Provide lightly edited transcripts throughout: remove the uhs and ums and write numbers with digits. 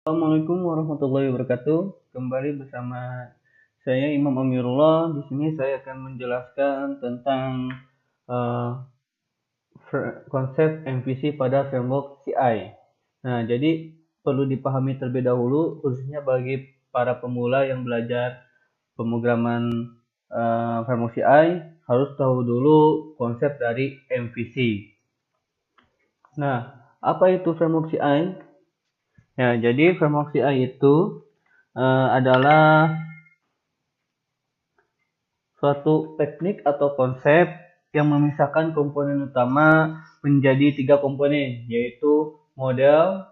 Assalamualaikum warahmatullahi wabarakatuh. Kembali bersama saya Imam Amirullah. Di sini saya akan menjelaskan tentang eh, konsep MVC pada framework CI. Nah, jadi perlu dipahami terlebih dahulu, khususnya bagi para pemula yang belajar pemrograman framework CI, harus tahu dulu konsep dari MVC. Nah, apa itu framework CI? Ya, jadi framework CI itu adalah suatu teknik atau konsep yang memisahkan komponen utama menjadi tiga komponen, yaitu model,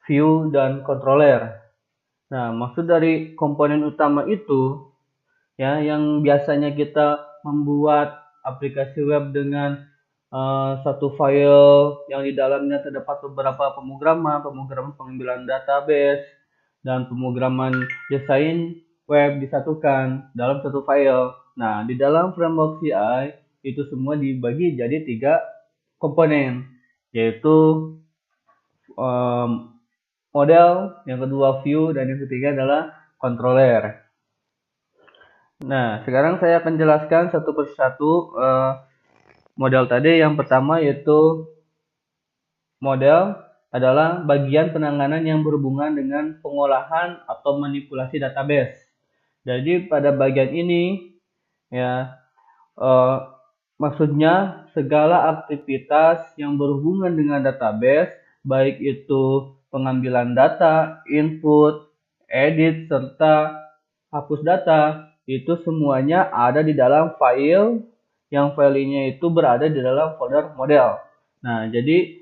view, dan controller. Nah, maksud dari komponen utama itu, ya, yang biasanya kita membuat aplikasi web dengan satu file yang di dalamnya terdapat beberapa pemrograman pengambilan database, dan pemrograman desain web disatukan dalam satu file. Nah, di dalam framework CI itu semua dibagi jadi tiga komponen, yaitu model, yang kedua view, dan yang ketiga adalah controller. Nah, sekarang saya akan jelaskan satu persatu model tadi. Yang pertama yaitu model adalah bagian penanganan yang berhubungan dengan pengolahan atau manipulasi database. Jadi pada bagian ini, ya, maksudnya segala aktivitas yang berhubungan dengan database, baik itu pengambilan data, input, edit, serta hapus data, itu semuanya ada di dalam file yang filenya itu berada di dalam folder model. Nah, jadi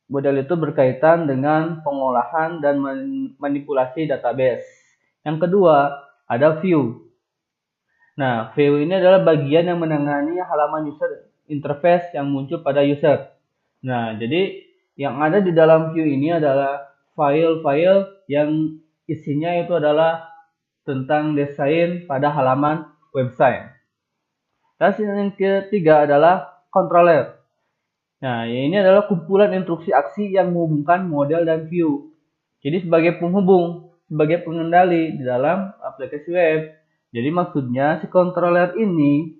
model itu berkaitan dengan pengolahan dan manipulasi database. Yang kedua, ada view. Nah, view ini adalah bagian yang menangani halaman user interface yang muncul pada user. Nah, jadi yang ada di dalam view ini adalah file-file yang isinya itu adalah tentang desain pada halaman website. Terus yang ketiga adalah controller. Nah, ini adalah kumpulan instruksi aksi yang menghubungkan model dan view. Jadi sebagai penghubung, sebagai pengendali di dalam aplikasi web. Jadi maksudnya si controller ini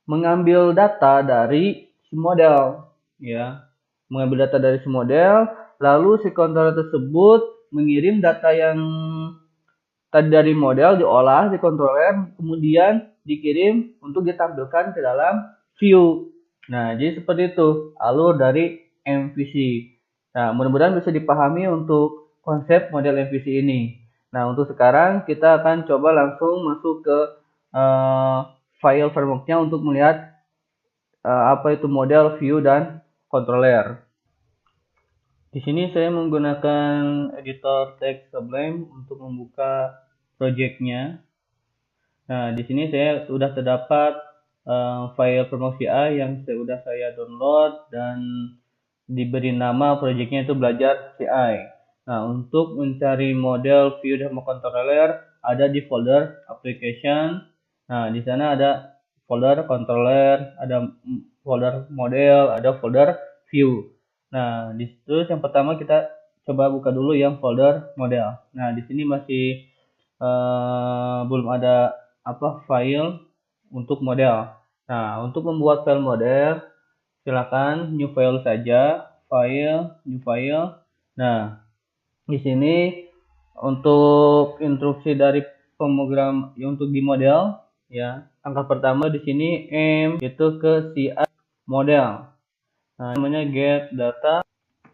mengambil data dari si model, ya. Mengambil data dari si model, lalu si controller tersebut mengirim data yang tadi dari model diolah di controller, kemudian dikirim untuk ditampilkan ke dalam view. Nah, jadi seperti itu alur dari MVC. Nah, mudah-mudahan bisa dipahami untuk konsep model MVC ini. Nah, untuk sekarang kita akan coba langsung masuk ke file frameworknya untuk melihat apa itu model, view, dan controller. Di sini saya menggunakan editor text Sublime untuk membuka projectnya. Nah, di sini saya sudah terdapat file framework CI yang sudah saya download dan diberi nama projectnya itu belajar CI. Nah, untuk mencari model, view, dan controller ada di folder application. Nah, di sana ada folder controller, ada folder model, ada folder view. Nah, di situ yang pertama kita coba buka dulu yang folder model. Nah, di sini masih belum ada file untuk model. Nah, untuk membuat file model, silakan new file saja, file, new file. Nah, di sini untuk instruksi dari pemrogram untuk di model, ya, angka pertama di sini M itu ke CI model. Nah, namanya get data.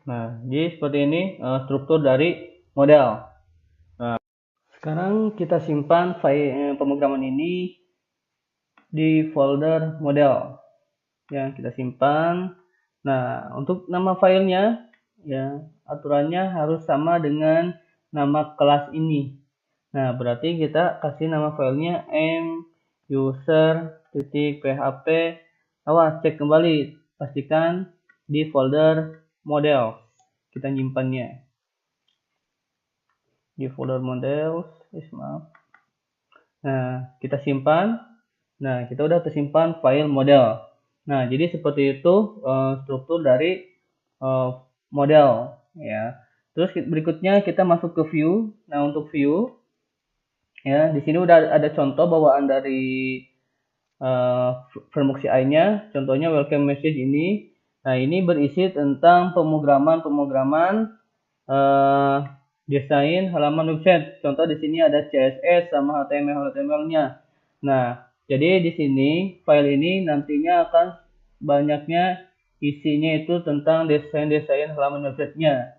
Nah, jadi seperti ini struktur dari model. Nah, sekarang kita simpan file pemrograman ini di folder model yang kita simpan. Nah, untuk nama filenya, ya, aturannya harus sama dengan nama kelas ini. Nah, berarti kita kasih nama filenya m user.php. Awas, cek kembali, pastikan di folder model kita nyimpannya. Di folder model, maaf. Nah, kita simpan. Nah, kita udah tersimpan file model. Nah, jadi seperti itu struktur dari model, ya. Terus berikutnya kita masuk ke view. Nah, untuk view ya, di sini udah ada contoh bawaan dari framework CI-nya. Contohnya welcome message ini. Nah, ini berisi tentang pemrograman desain halaman website. Contoh di sini ada CSS sama HTML-nya. Nah, jadi di sini file ini nantinya akan banyaknya isinya itu tentang desain-desain halaman websitenya.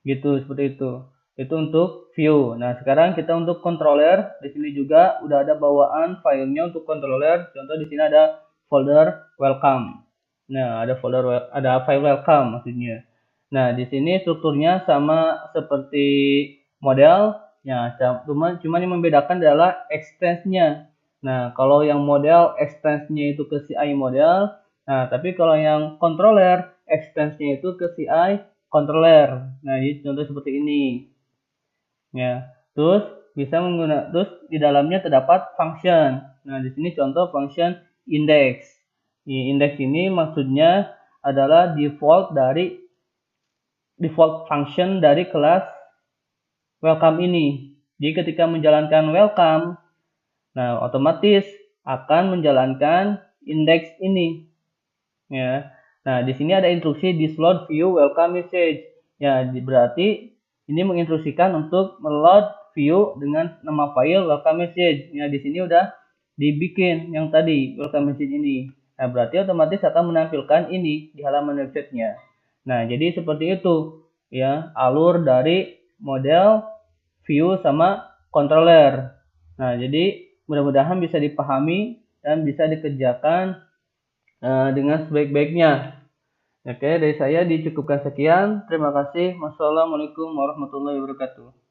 Gitu, seperti itu. Itu untuk view. Nah, sekarang kita untuk controller. Di sini juga udah ada bawaan filenya untuk controller. Contoh di sini ada folder welcome. Nah, ada file welcome maksudnya. Nah, di sini strukturnya sama seperti model. Ya, cuma yang membedakan adalah extensinya. Nah, kalau yang model extensinya itu ke CI model. Nah, tapi kalau yang controller extensinya itu ke CI controller. Nah, ini contoh seperti ini. Ya. Terus di dalamnya terdapat function. Nah, di sini contoh function index. Index ini maksudnya adalah default function dari kelas welcome ini. Jadi ketika menjalankan welcome, nah otomatis akan menjalankan index ini. Ya. Nah, di sini ada instruksi load view welcome message. Ya, berarti ini menginstruksikan untuk meload view dengan nama file welcome message. Ya, di sini udah dibikin yang tadi welcome message ini. Nah, berarti otomatis akan menampilkan ini di halaman websitenya. Nah, jadi seperti itu ya alur dari model, view sama controller. Nah, jadi mudah-mudahan bisa dipahami dan bisa dikerjakan dengan sebaik-baiknya. Oke, dari saya dicukupkan sekian. Terima kasih. Wassalamualaikum warahmatullahi wabarakatuh.